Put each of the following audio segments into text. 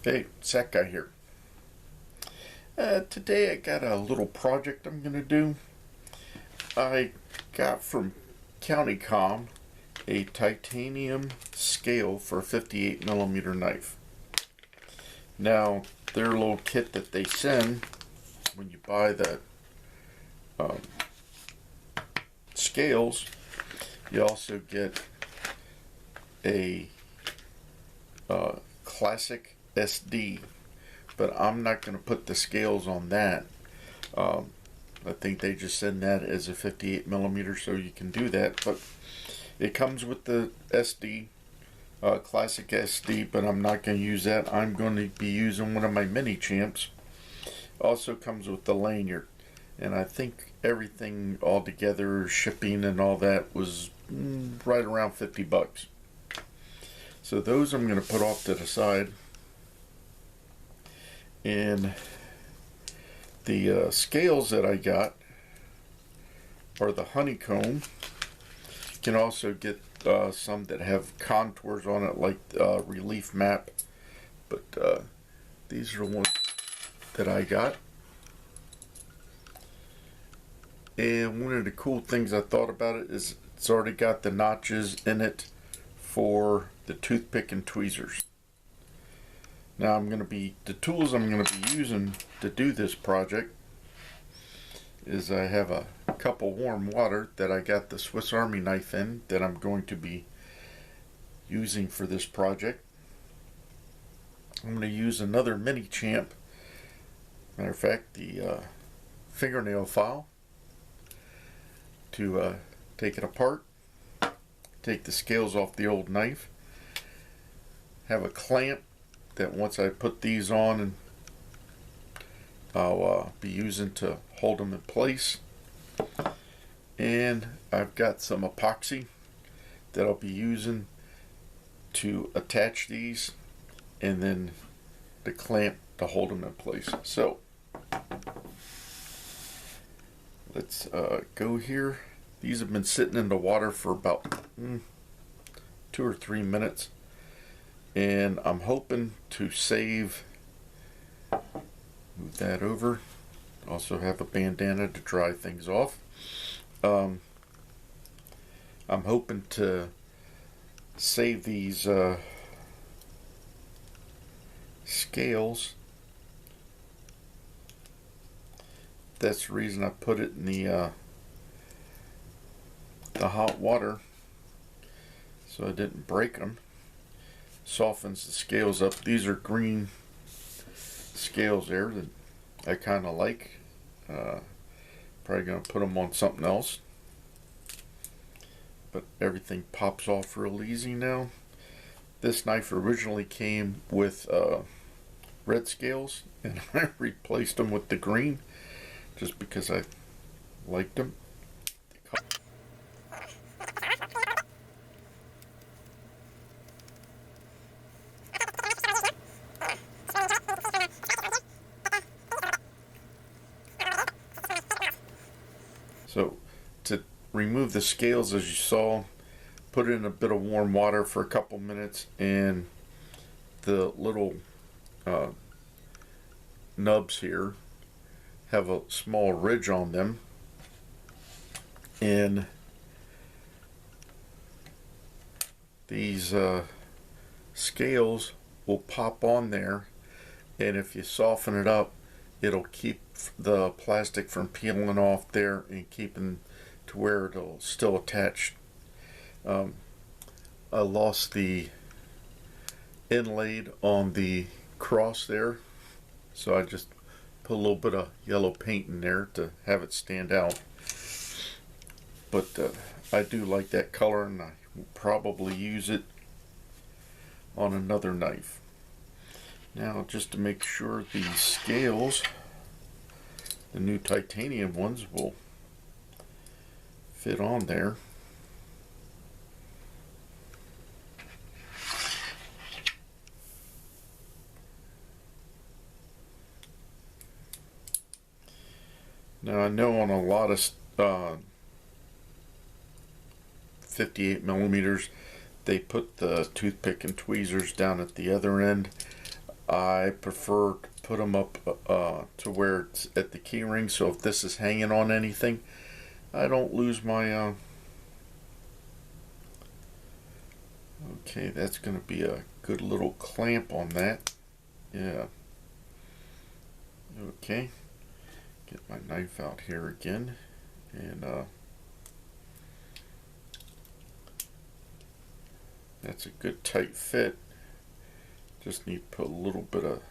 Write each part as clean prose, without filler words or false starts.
Hey, Zach guy here. Today I got a little project I'm going to do. I got from MiniChamp a titanium scale for a 58mm knife. Now, their little kit that they send when you buy the scales, you also get a classic SD, but I'm not going to put the scales on that. I think they just send that as a 58mm, so you can do that. But it comes with the SD, classic SD, but I'm not going to use that. I'm going to be using one of my MiniChamps. Also comes with the lanyard, and I think everything all together, shipping and all that, was right around 50 bucks. So those I'm going to put off to the side. And the scales that I got are the honeycomb. You can also get some that have contours on it, like relief map, but these are the ones that I got. And one of the cool things I thought about it is it's already got the notches in it for the toothpick and tweezers. Now the tools I'm going to be using to do this project is I have a cup of warm water that I got the Swiss Army knife in that I'm going to be using for this project. I'm going to use another MiniChamp, matter of fact the fingernail file, to take it apart, take the scales off the old knife, have a clamp that once I put these on, and I'll be using to hold them in place. And I've got some epoxy that I'll be using to attach these, and then the clamp to hold them in place. So let's go here. These have been sitting in the water for about 2 or 3 minutes. And I'm hoping to save, move that over, also have a bandana to dry things off. I'm hoping to save these scales. That's the reason I put it in the hot water, so I didn't break them. Softens the scales up. These are green scales there that I kind of like. Probably going to put them on something else, but everything pops off real easy now. This knife originally came with red scales, and I replaced them with the green just because I liked them. So to remove the scales, as you saw, put it in a bit of warm water for a couple minutes, and the little nubs here have a small ridge on them, and these scales will pop on there, and if you soften it up, it'll keep the plastic from peeling off there and keeping to where it'll still attach. I lost the inlaid on the cross there, so I just put a little bit of yellow paint in there to have it stand out. But I do like that color, and I will probably use it on another knife. Now, just to make sure these scales, the new titanium ones, will fit on there. Now, I know on a lot of 58mm, they put the toothpick and tweezers down at the other end. I prefer to put them up to where it's at the key ring, so if this is hanging on anything, I don't lose my okay, that's going to be a good little clamp on that. Yeah. Okay. Get my knife out here again, and that's a good tight fit. Just need to put a little bit of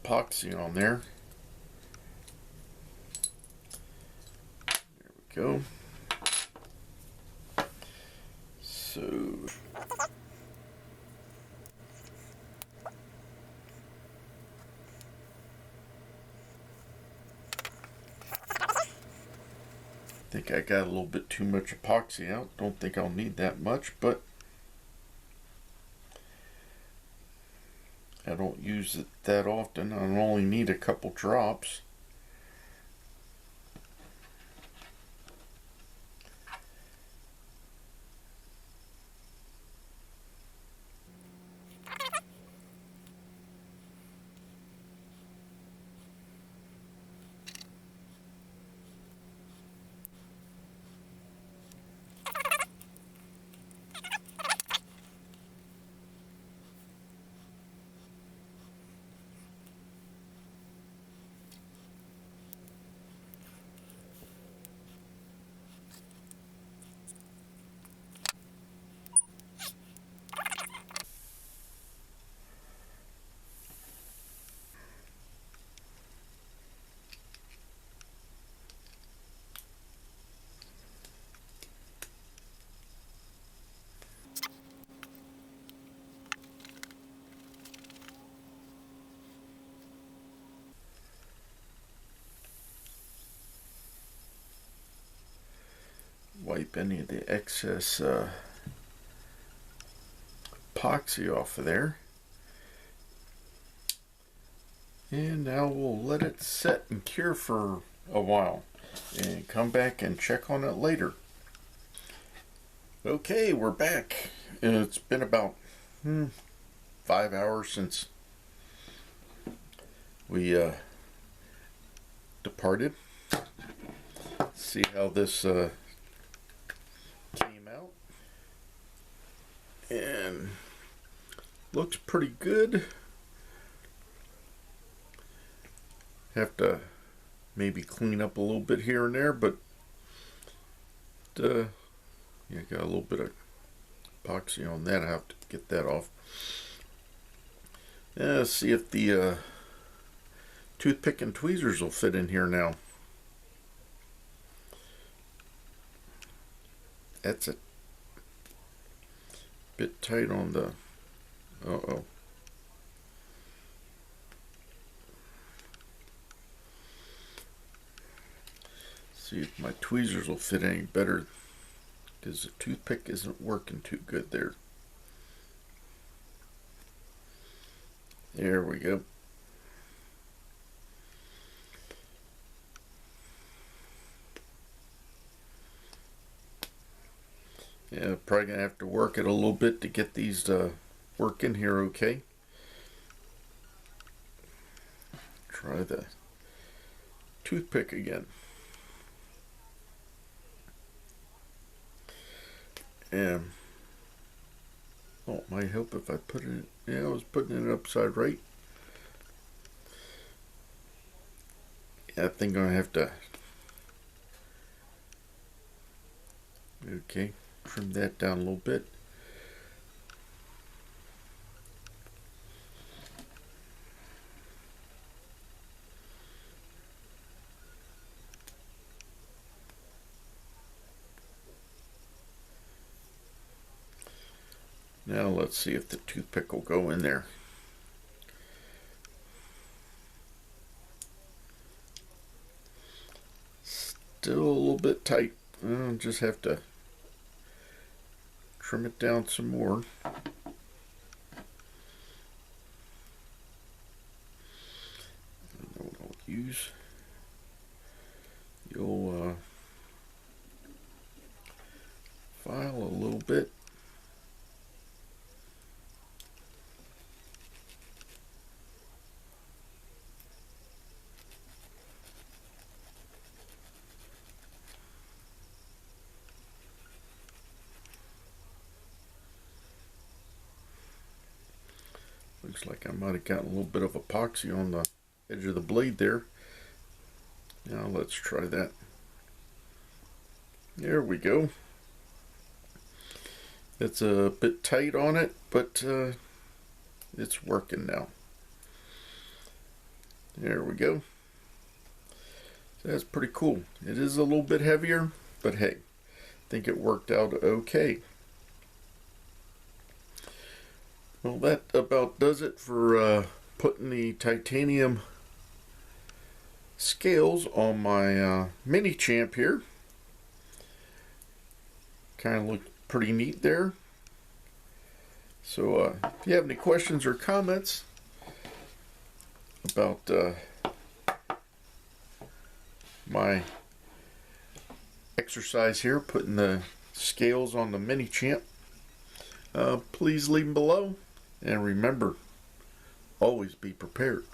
epoxy on there. There we go. So I think I got a little bit too much epoxy out. Don't think I'll need that much, but I don't use it that often. I only need a couple drops. Wipe any of the excess epoxy off of there. And now we'll let it set and cure for a while and come back and check on it later. Okay, we're back. It's been about 5 hours since we departed. See how this came out, and looks pretty good. Have to maybe clean up a little bit here and there, but yeah, got a little bit of epoxy on that. I have to get that off. Let's see if the toothpick and tweezers will fit in here now. That's a bit tight on the see if my tweezers will fit any better, because the toothpick isn't working too good there. There we go. Yeah, probably gonna have to work it a little bit to get these to work in here okay. Try the toothpick again. And oh, it might help if I put it, yeah, I was putting it upside right. Yeah, I think I'm gonna have to, okay, trim that down a little bit. Now let's see if the toothpick will go in there. Still a little bit tight. I'll just have to trim it down some more. And then what I'll use, you'll file a little bit. Looks like I might have gotten a little bit of epoxy on the edge of the blade there. Now let's try that. There we go. It's a bit tight on it, but it's working now. There we go. That's pretty cool. It is a little bit heavier, but hey, I think it worked out okay. Well, that about does it for putting the titanium scales on my MiniChamp here. Kind of look pretty neat there. So if you have any questions or comments about my exercise here, putting the scales on the MiniChamp, please leave them below. And remember, always be prepared.